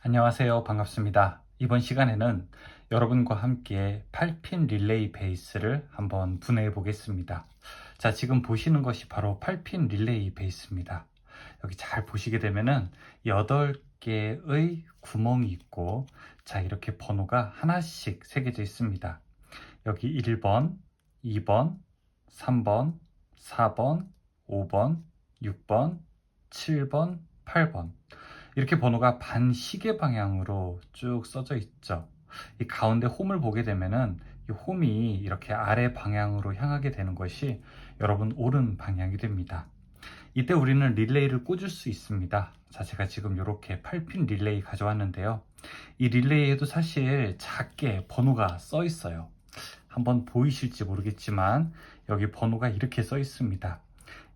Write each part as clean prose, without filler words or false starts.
안녕하세요. 반갑습니다. 이번 시간에는 여러분과 함께 8핀 릴레이 베이스를 한번 분해해 보겠습니다. 자, 지금 보시는 것이 바로 8핀 릴레이 베이스입니다. 여기 잘 보시게 되면은 8개의 구멍이 있고, 자, 이렇게 번호가 하나씩 새겨져 있습니다. 여기 1번, 2번, 3번, 4번, 5번, 6번, 7번, 8번. 이렇게 번호가 반시계 방향으로 쭉 써져 있죠. 이 가운데 홈을 보게 되면은 이 홈이 이렇게 아래 방향으로 향하게 되는 것이 여러분 오른 방향이 됩니다. 이때 우리는 릴레이를 꽂을 수 있습니다. 자, 제가 지금 이렇게 8핀 릴레이 가져왔는데요. 이 릴레이에도 사실 작게 번호가 써 있어요. 한번 보이실지 모르겠지만 여기 번호가 이렇게 써 있습니다.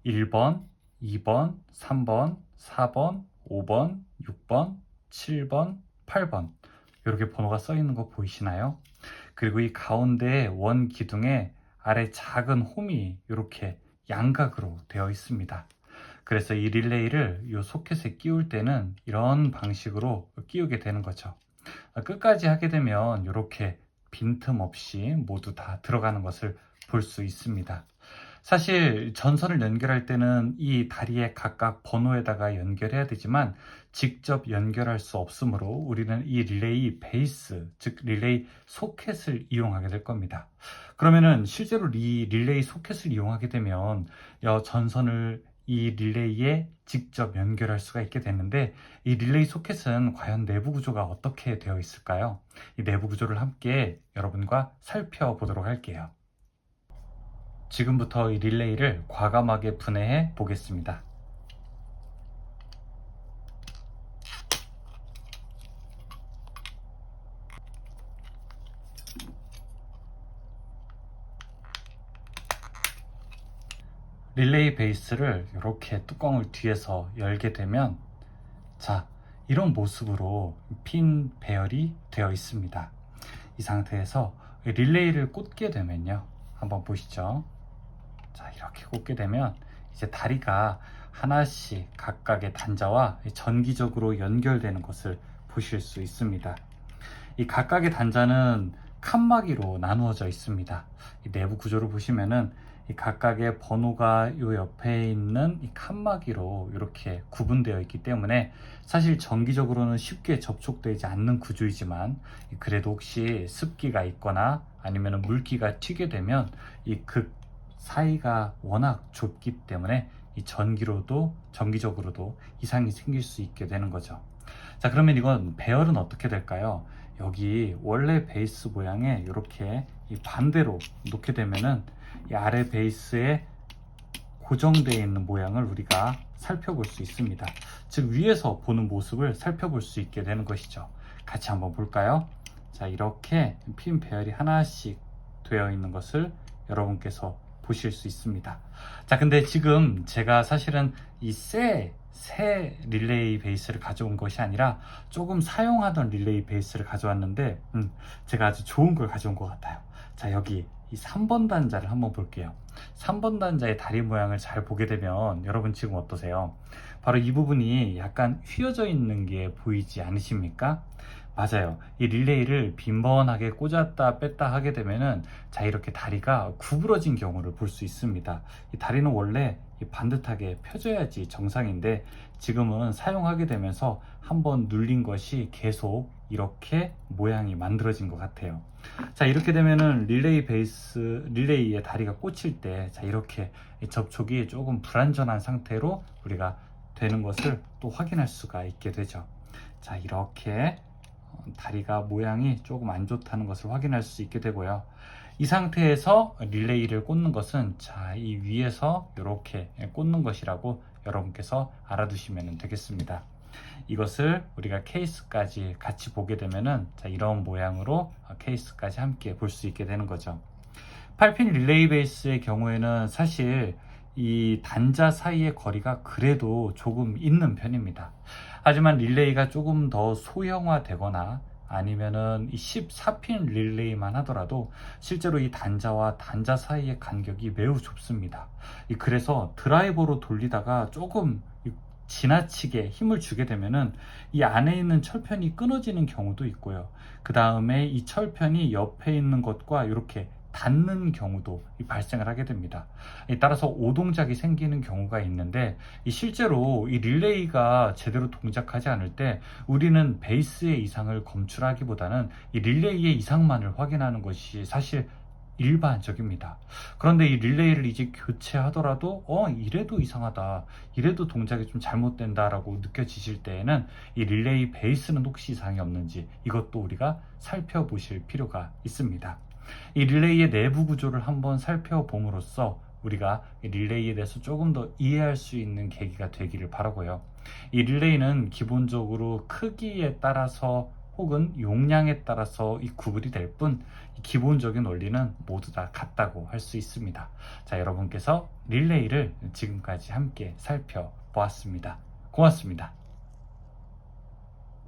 1번, 2번, 3번, 4번, 5번, 6번, 7번, 8번 이렇게 번호가 써 있는 거 보이시나요? 그리고 이 가운데 원 기둥에 아래 작은 홈이 이렇게 양각으로 되어 있습니다. 그래서 이 릴레이를 이 소켓에 끼울 때는 이런 방식으로 끼우게 되는 거죠. 끝까지 하게 되면 이렇게 빈틈없이 모두 다 들어가는 것을 볼 수 있습니다. 사실 전선을 연결할 때는 이 다리에 각각 번호에다가 연결해야 되지만 직접 연결할 수 없으므로 우리는 이 릴레이 베이스, 즉 릴레이 소켓을 이용하게 될 겁니다. 그러면은 실제로 이 릴레이 소켓을 이용하게 되면 전선을 이 릴레이에 직접 연결할 수가 있게 되는데, 이 릴레이 소켓은 과연 내부 구조가 어떻게 되어 있을까요? 이 내부 구조를 함께 여러분과 살펴보도록 할게요. 지금부터 이 릴레이를 과감하게 분해해 보겠습니다. 릴레이 베이스를 이렇게 뚜껑을 뒤에서 열게 되면, 자, 이런 모습으로 핀 배열이 되어 있습니다. 이 상태에서 릴레이를 꽂게 되면요, 한번 보시죠. 자, 이렇게 꽂게 되면 이제 다리가 하나씩 각각의 단자와 전기적으로 연결되는 것을 보실 수 있습니다. 이 각각의 단자는 칸막이로 나누어져 있습니다. 이 내부 구조를 보시면은 이 각각의 번호가 이 옆에 있는 이 칸막이로 이렇게 구분되어 있기 때문에 사실 정기적으로는 쉽게 접촉되지 않는 구조이지만, 그래도 혹시 습기가 있거나 아니면 물기가 튀게 되면 이 극 사이가 워낙 좁기 때문에 이 전기적으로도 이상이 생길 수 있게 되는 거죠. 자, 그러면 이건 배열은 어떻게 될까요? 여기 원래 베이스 모양에 이렇게 이 반대로 놓게 되면은 이 아래 베이스에 고정되어 있는 모양을 우리가 살펴볼 수 있습니다. 즉 위에서 보는 모습을 살펴볼 수 있게 되는 것이죠. 같이 한번 볼까요? 자, 이렇게 핀 배열이 하나씩 되어 있는 것을 여러분께서 보실 수 있습니다. 자, 근데 지금 제가 사실은 이 새 릴레이 베이스를 가져온 것이 아니라 조금 사용하던 릴레이 베이스를 가져왔는데, 제가 아주 좋은 걸 가져온 것 같아요. 자, 여기 이 3번 단자를 한번 볼게요. 3번 단자의 다리 모양을 잘 보게 되면 여러분 지금 어떠세요? 바로 이 부분이 약간 휘어져 있는 게 보이지 않으십니까? 맞아요. 이 릴레이를 빈번하게 꽂았다 뺐다 하게 되면은, 자, 이렇게 다리가 구부러진 경우를 볼 수 있습니다. 이 다리는 원래 반듯하게 펴져야지 정상인데 지금은 사용하게 되면서 한번 눌린 것이 계속 이렇게 모양이 만들어진 것 같아요. 자, 이렇게 되면은 릴레이의 다리가 꽂힐 때, 자, 이렇게 접촉이 조금 불안전한 상태로 우리가 되는 것을 또 확인할 수가 있게 되죠. 자, 이렇게 다리가 모양이 조금 안 좋다는 것을 확인할 수 있게 되고요. 이 상태에서 릴레이를 꽂는 것은, 자, 이 위에서 이렇게 꽂는 것이라고 여러분께서 알아두시면 되겠습니다. 이것을 우리가 케이스까지 같이 보게 되면은, 자, 이런 모양으로 케이스까지 함께 볼 수 있게 되는 거죠. 8핀 릴레이 베이스의 경우에는 사실 이 단자 사이의 거리가 그래도 조금 있는 편입니다. 하지만 릴레이가 조금 더 소형화되거나 아니면은 이 14핀 릴레이만 하더라도 실제로 이 단자와 단자 사이의 간격이 매우 좁습니다. 그래서 드라이버로 돌리다가 조금 지나치게 힘을 주게 되면은 이 안에 있는 철편이 끊어지는 경우도 있고요. 그 다음에 이 철편이 옆에 있는 것과 이렇게 닿는 경우도 발생을 하게 됩니다. 따라서 오동작이 생기는 경우가 있는데 실제로 이 릴레이가 제대로 동작하지 않을 때 우리는 베이스의 이상을 검출하기보다는 이 릴레이의 이상만을 확인하는 것이 사실 일반적입니다. 그런데 이 릴레이를 이제 교체하더라도 이래도 이상하다, 이래도 동작이 좀 잘못된다 라고 느껴지실 때에는 이 릴레이 베이스는 혹시 이상이 없는지 이것도 우리가 살펴보실 필요가 있습니다. 이 릴레이의 내부 구조를 한번 살펴봄으로써 우리가 이 릴레이에 대해서 조금 더 이해할 수 있는 계기가 되기를 바라고요. 이 릴레이는 기본적으로 크기에 따라서 혹은 용량에 따라서 이 구분이 될 뿐 기본적인 원리는 모두 다 같다고 할 수 있습니다. 자, 여러분께서 릴레이를 지금까지 함께 살펴보았습니다. 고맙습니다.